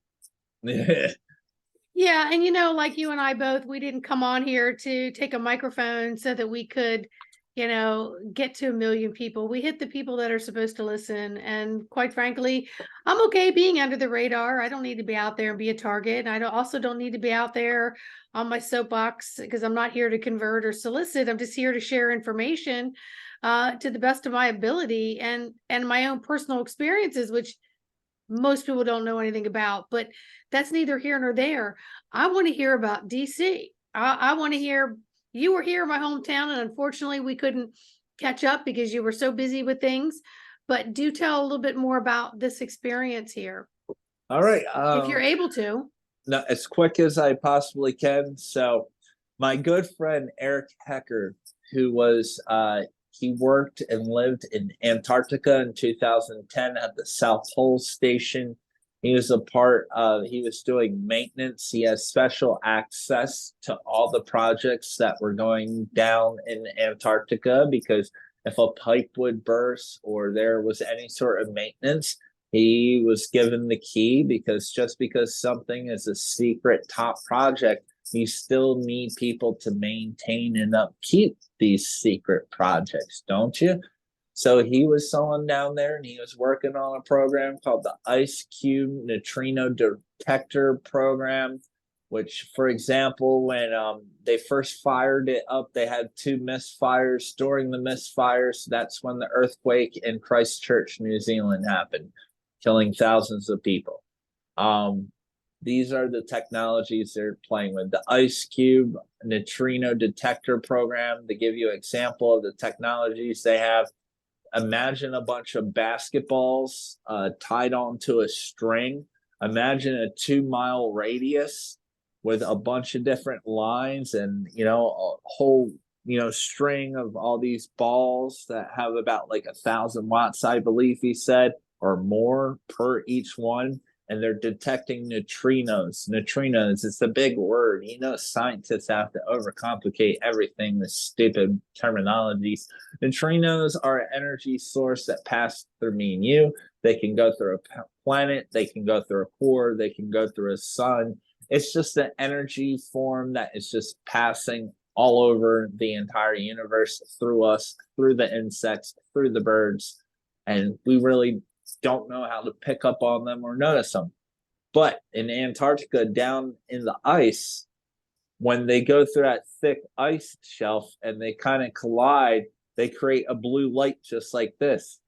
Yeah, and you know, like you and I both, we didn't come on here to take a microphone so that we could, you know, get to 1 million people. We hit the people that are supposed to listen. And quite frankly, I'm okay being under the radar. I don't need to be out there and be a target. I also don't need to be out there on my soapbox, because I'm not here to convert or solicit. I'm just here to share information to the best of my ability, and my own personal experiences, which most people don't know anything about. But that's neither here nor there. I want to hear about DC. I want to hear, you were here in my hometown, and unfortunately we couldn't catch up because you were so busy with things. But do tell a little bit more about this experience here. All right. If you're able to. No, as quick as I possibly can. So my good friend Eric Hecker, who was he worked and lived in Antarctica in 2010 at the South Pole Station. He was he was doing maintenance. He has special access to all the projects that were going down in Antarctica, because if a pipe would burst or there was any sort of maintenance, he was given the key, because just because something is a secret top project, you still need people to maintain and upkeep these secret projects, don't you? So he was someone down there, and he was working on a program called the Ice Cube Neutrino Detector Program, which, for example, when they first fired it up, they had 2 misfires. During the misfires, that's when the earthquake in Christchurch, New Zealand happened, killing thousands of people. These are the technologies they're playing with. The Ice Cube Neutrino Detector Program, to give you an example of the technologies they have, imagine a bunch of basketballs tied onto a string. Imagine a 2-mile radius with a bunch of different lines, and, you know, a whole, you know, string of all these balls that have about like 1,000 watts, I believe he said, or more per each one. And they're detecting neutrinos. Neutrinos, it's a big word. You know, scientists have to overcomplicate everything, the stupid terminologies. Neutrinos are an energy source that pass through me and you. They can go through a planet, they can go through a core, they can go through a sun. It's just an energy form that is just passing all over the entire universe, through us, through the insects, through the birds. And we really don't know how to pick up on them or notice them. But in Antarctica, down in the ice, when they go through that thick ice shelf and they kind of collide, they create a blue light just like this.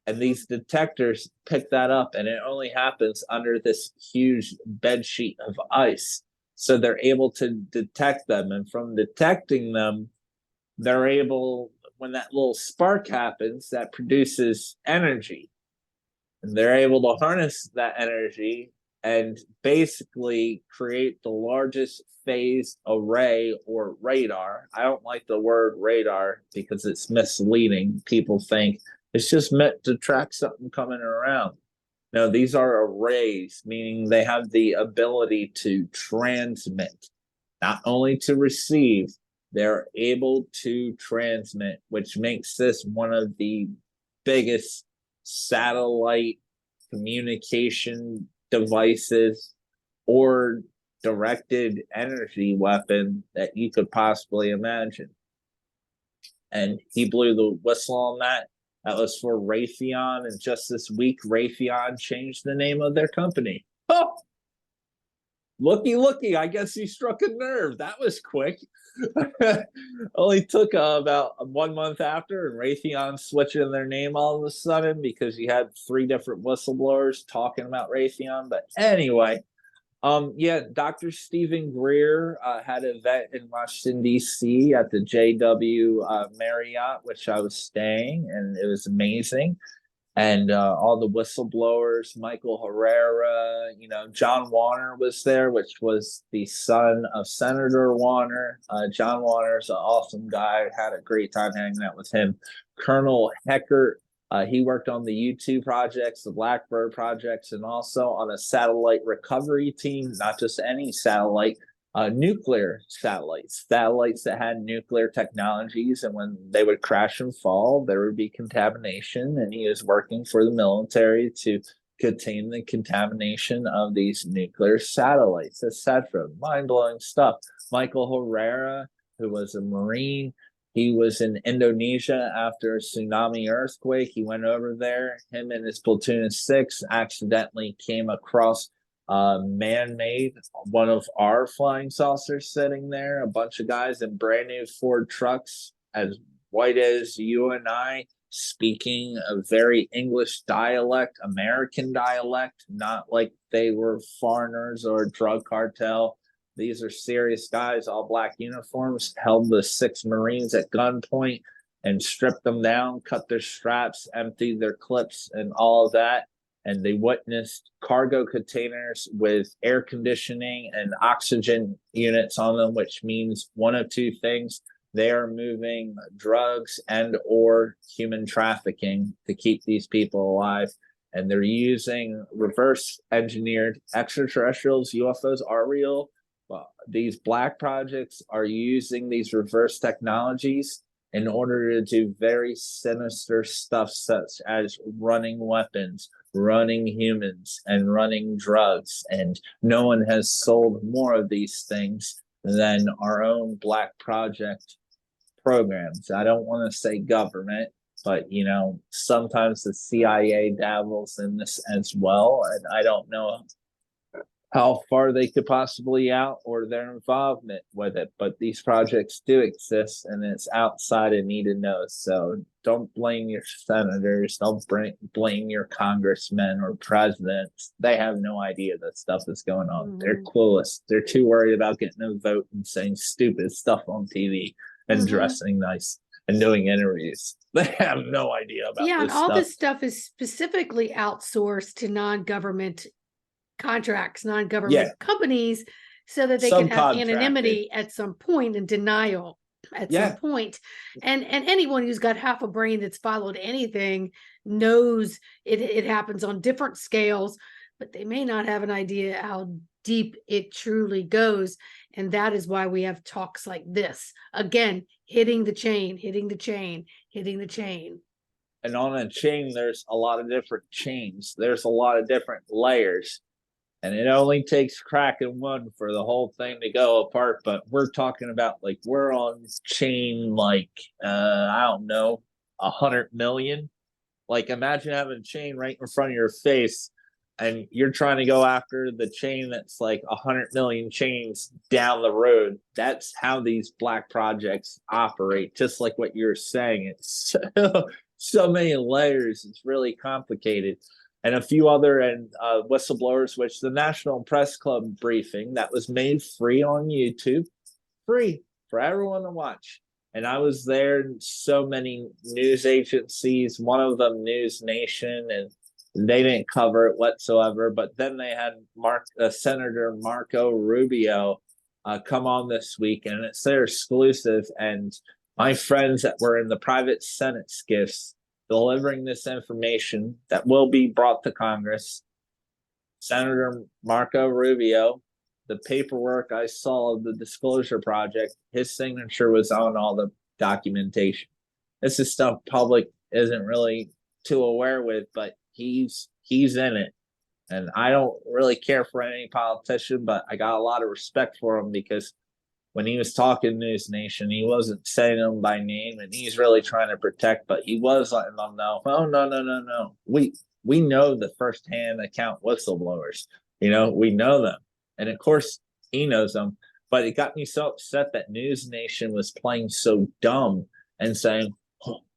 And these detectors pick that up, and it only happens under this huge bed sheet of ice. So they're able to detect them. And from detecting them, they're able, when that little spark happens, that produces energy. And they're able to harness that energy and basically create the largest phased array or radar. I don't like the word radar because it's misleading. People think it's just meant to track something coming around. No, these are arrays, meaning they have the ability to transmit, not only to receive, they're able to transmit, which makes this one of the biggest satellite communication devices or directed energy weapon that you could possibly imagine. And he blew the whistle on that. That was for Raytheon, and just this week, Raytheon changed the name of their company. Oh, looky, I guess he struck a nerve. That was quick. Only took about 1 month after, and Raytheon switching their name all of a sudden because you had 3 different whistleblowers talking about Raytheon. But anyway, yeah, Dr. Steven Greer had an event in Washington, D.C. at the JW Marriott, which I was staying, and it was amazing. And all the whistleblowers, Michael Herrera, John Warner was there, which was the son of Senator Warner. John Warner's an awesome guy. Had a great time hanging out with him. Colonel Heckert, he worked on the U2 projects, the Blackbird projects, and also on a satellite recovery team, not just any satellite, nuclear satellites that had nuclear technologies, and when they would crash and fall, there would be contamination, and he was working for the military to contain the contamination of these nuclear satellites, etc. Mind-blowing stuff. Michael Herrera, who was a Marine, he was in Indonesia after a tsunami earthquake. He went over there. Him and his platoon of 6 accidentally came across man-made one of our flying saucers sitting there. A bunch of guys in brand new Ford trucks, as white as you and I, speaking a very English dialect, American dialect, not like they were foreigners or a drug cartel. These are serious guys, all black uniforms, held the 6 Marines at gunpoint and stripped them down, cut their straps, emptied their clips, and all of that. And they witnessed cargo containers with air conditioning and oxygen units on them, which means one of 2 things. They are moving drugs and or human trafficking to keep these people alive. And they're using reverse engineered extraterrestrials. UFOs are real. Well, these black projects are using these reverse technologies in order to do very sinister stuff, such as running weapons, running humans, and running drugs. And no one has sold more of these things than our own black project programs. I don't want to say government, but sometimes the CIA dabbles in this as well. And I don't know how far they could possibly out or their involvement with it, but these projects do exist, and it's outside of need to know. So don't blame your senators, don't blame your congressmen or presidents. They have no idea that stuff is going on. They're clueless. They're too worried about getting a vote and saying stupid stuff on TV and dressing nice and doing interviews. They have no idea about and this all stuff. this stuff is specifically outsourced to non-government contracts, non-government companies, so that they can have anonymity at some point and denial at some point. And anyone who's got half a brain that's followed anything knows it happens on different scales, but they may not have an idea how deep it truly goes. And that is why we have talks like this. Again, hitting the chain, hitting the chain, hitting the chain. And on a chain, there's a lot of different chains. There's a lot of different layers. And it only takes cracking one for the whole thing to go apart. But we're talking about, like, we're on chain, like, I don't know, 100 million. Like, imagine having a chain right in front of your face and you're trying to go after the chain that's like 100 million chains down the road. That's how these black projects operate, just like what you're saying. It's so many layers. It's really complicated. And a few other whistleblowers, which the National Press Club briefing that was made free on YouTube, free for everyone to watch. And I was there in so many news agencies, one of them News Nation, and they didn't cover it whatsoever. But then they had Senator Marco Rubio come on this week, and it's their exclusive. And my friends that were in the private Senate skiffs delivering this information that will be brought to Congress. Senator Marco Rubio, the paperwork I saw of the Disclosure Project, his signature was on all the documentation. This is stuff public isn't really too aware with, but he's in it. And I don't really care for any politician, but I got a lot of respect for him, because when he was talking News Nation, he wasn't saying them by name, and he's really trying to protect, but he was letting them know, oh, no. We know the firsthand account whistleblowers. We know them. And of course, he knows them. But it got me so upset that News Nation was playing so dumb and saying,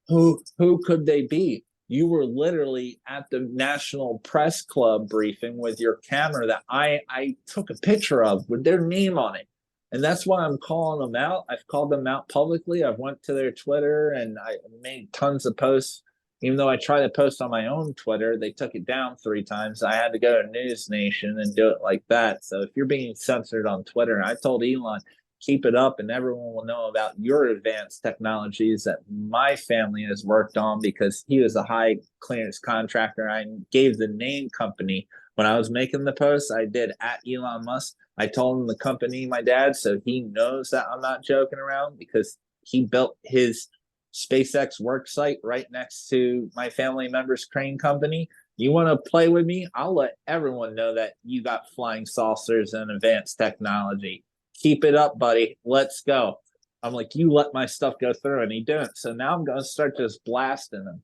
who could they be? You were literally at the National Press Club briefing with your camera that I took a picture of with their name on it. And that's why I'm calling them out. I've called them out publicly. I've went to their Twitter and I made tons of posts. Even though I tried to post on my own Twitter, they took it down 3 times. I had to go to News Nation and do it like that. So if you're being censored on Twitter, I told Elon, keep it up and everyone will know about your advanced technologies that my family has worked on, because he was a high clearance contractor. I gave the name company when I was making the post. I did at Elon Musk. I told him the company, my dad, so he knows that I'm not joking around, because he built his SpaceX work site right next to my family member's crane company. You want to play with me? I'll let everyone know that you got flying saucers and advanced technology. Keep it up, buddy. Let's go. I'm like, you let my stuff go through, and he didn't. So now I'm going to start just blasting him.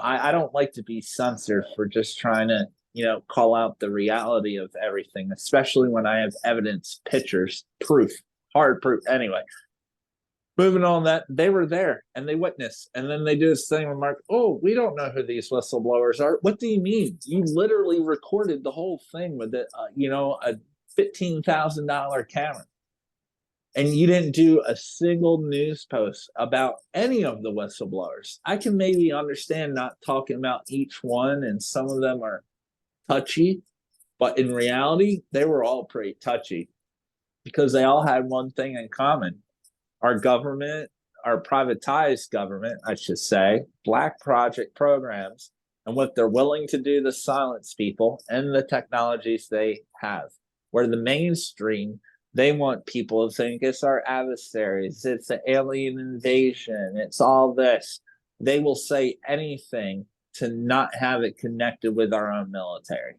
I don't like to be censored for just trying to, call out the reality of everything, especially when I have evidence, pictures, proof, hard proof. Anyway, moving on, that they were there and they witnessed, and then they do this thing remark, oh, we don't know who these whistleblowers are. What do you mean? You literally recorded the whole thing with a $15,000 camera, and you didn't do a single news post about any of the whistleblowers. I can maybe understand not talking about each one, and some of them are touchy, but in reality, they were all pretty touchy, because they all had one thing in common. Our government, our privatized government, I should say, black project programs, and what they're willing to do to silence people and the technologies they have. Where the mainstream, they want people to think it's our adversaries, it's the alien invasion, it's all this. They will say anything to not have it connected with our own military.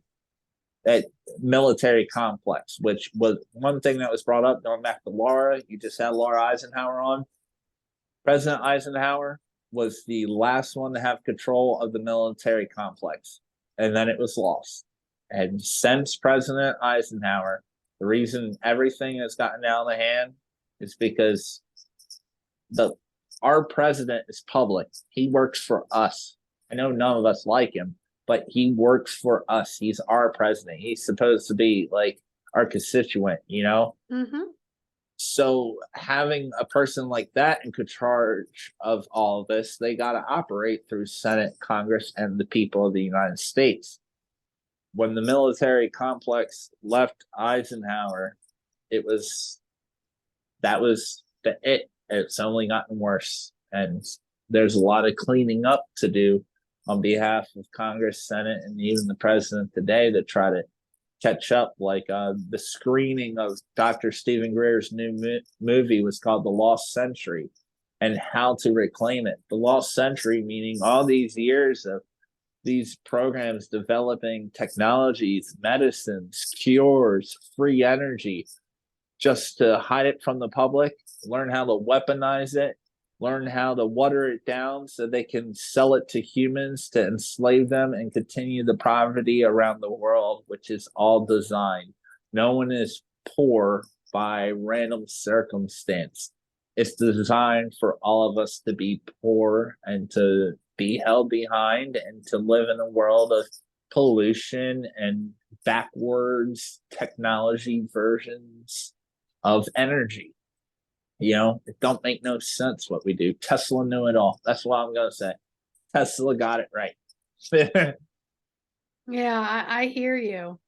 That military complex, which was one thing that was brought up going back to Laura. You just had Laura Eisenhower on. President Eisenhower was the last one to have control of the military complex, and then it was lost. And since President Eisenhower, the reason everything has gotten out of the hand is because our president is public. He works for us. I know none of us like him, but he works for us. He's our president. He's supposed to be like our constituent, Mm-hmm. So having a person like that in charge of all of this, they got to operate through Senate, Congress, and the people of the United States. When the military complex left Eisenhower, that was it. It's only gotten worse. And there's a lot of cleaning up to do on behalf of Congress, Senate, and even the president today to try to catch up. Like the screening of Dr. Steven Greer's new movie was called The Lost Century, and how to reclaim it. The Lost Century meaning all these years of these programs developing technologies, medicines, cures, free energy, just to hide it from the public, learn how to weaponize it, learn how to water it down so they can sell it to humans to enslave them and continue the poverty around the world, which is all designed. No one is poor by random circumstance. It's designed for all of us to be poor and to be held behind and to live in a world of pollution and backwards technology versions of energy. You know, it don't make no sense what we do. Tesla knew it all. That's what I'm gonna say. Tesla got it right. Yeah, I hear you.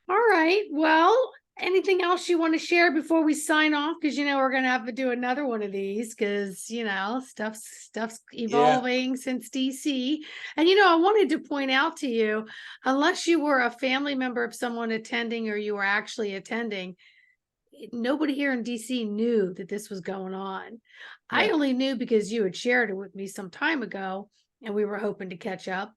All right. Well, anything else you want to share before we sign off? Because we're gonna have to do another one of these because stuff's Yeah. evolving since DC. And I wanted to point out to you, unless you were a family member of someone attending or you were actually attending, nobody here in DC knew that this was going on. I Yeah. only knew because you had shared it with me some time ago and we were hoping to catch up.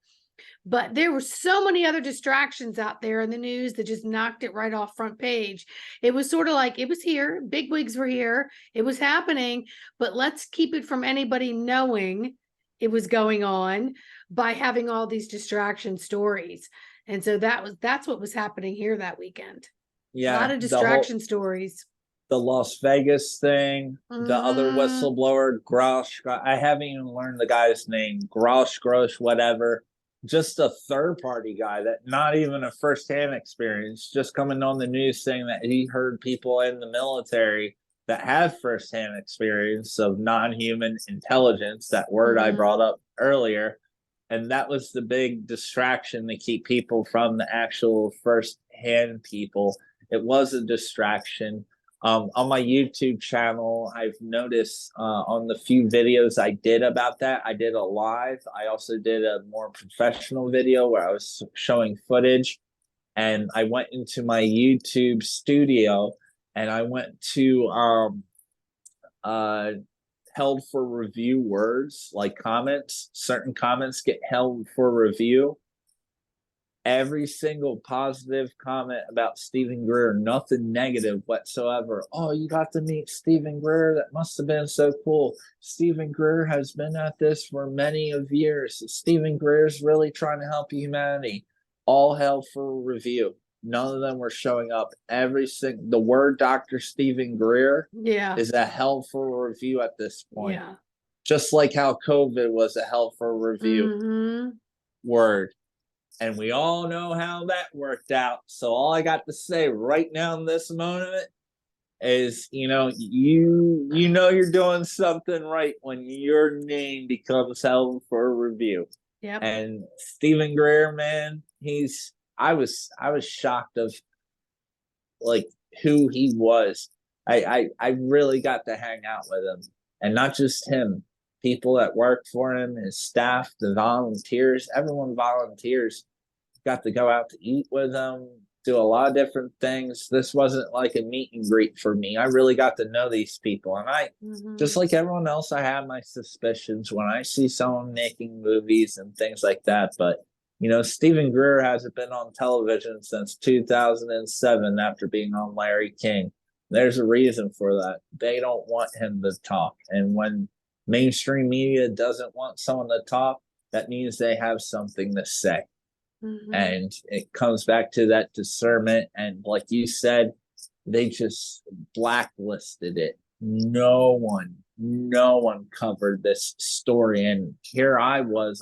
But there were so many other distractions out there in the news that just knocked it right off front page. It was sort of like it was here, big wigs were here, it was happening, but let's keep it from anybody knowing it was going on by having all these distraction stories. And so that's what was happening here that weekend. A lot Yeah. of The whole distraction stories. the Las Vegas thing, the other Mhm. whistleblower, Grosh. I haven't even learned the guy's name. Grosh, whatever. Just a third party guy that not even a first-hand experience, just coming on the news saying that he heard people in the military that have first-hand experience of non-human intelligence, that word I Mhm. brought up earlier. And that was the big distraction to keep people from the actual first-hand people. It was a distraction. On my YouTube channel, I've noticed on the few videos I did about that, I did a live. I also did a more professional video where I was showing footage. And I went into my YouTube studio and I went to uh, held for review words like comments. Certain comments get held for review. Every single positive comment about Steven Greer, nothing negative whatsoever. Oh, you got to meet Steven Greer. That must have been so cool. Steven Greer has been at this for many of years. Steven Greer's really trying to help humanity. All held for review. None of them were showing up. The word Dr. Steven Greer Yeah. is a held for review at this point. Yeah. Just like how COVID was a held for review Mhm. word. And we all know how that worked out. So all I got to say right now in this moment is, you know you're doing something right when your name becomes held for review. Yep. And Steven Greer, man, I was shocked of like who he was. I really got to hang out with him, and not just him. People that worked for him, his staff, the volunteers, everyone volunteers. Got to go out to eat with him, do a lot of different things. This wasn't like a meet and greet for me. I really got to know these people, and just Mhm. like everyone else, I have my suspicions when I see someone making movies and things like that. But Stephen Greer hasn't been on television since 2007 after being on Larry King. There's a reason for that. They don't want him to talk. And when mainstream media doesn't want someone to talk, that means they have something to say. Mhm. And it comes back to that discernment. And like you said, they just blacklisted it. No one covered this story. And here I was,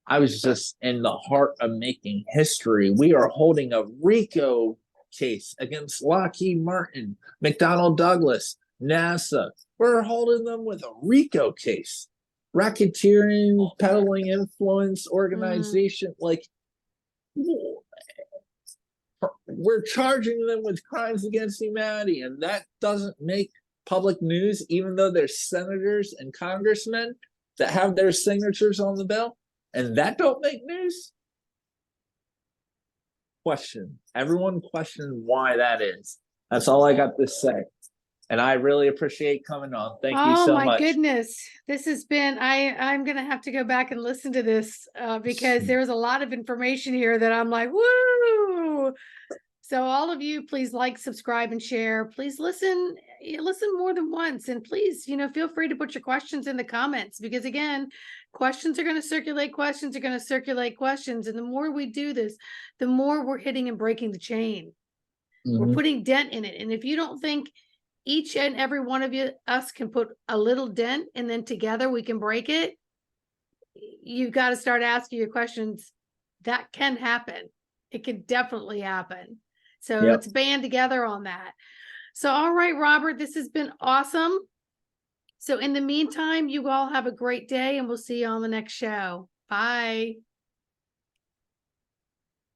I was just in the heart of making history. We are holding a RICO case against Lockheed Martin, McDonnell Douglas, NASA. We're holding them with a RICO case. Racketeering, peddling influence, Mhm. organization. Like, we're charging them with crimes against humanity, and that doesn't make public news, even though there's senators and congressmen that have their signatures on the bill, and that don't make news. Everyone question why that is. That's all I got to say, and I really appreciate coming on. Thank you Oh so my much. goodness. This has been I'm gonna have to go back and listen to this because there's a lot of information here that I'm like, woo. So all of you, please like, subscribe, and share. Please listen more than once. And please, feel free to put your questions in the comments, because again, questions are going to circulate, questions are going to circulate questions. And the more we do this, the more we're hitting and breaking the chain. We're Mhm. putting dent in it. And if you don't think each and every one of us can put a little dent and then together we can break it, you've got to start asking your questions. That can happen. It can definitely happen. So Yep. let's band together on that. So, all right, Robert, this has been awesome. So in the meantime, you all have a great day, and we'll see you on the next show. Bye.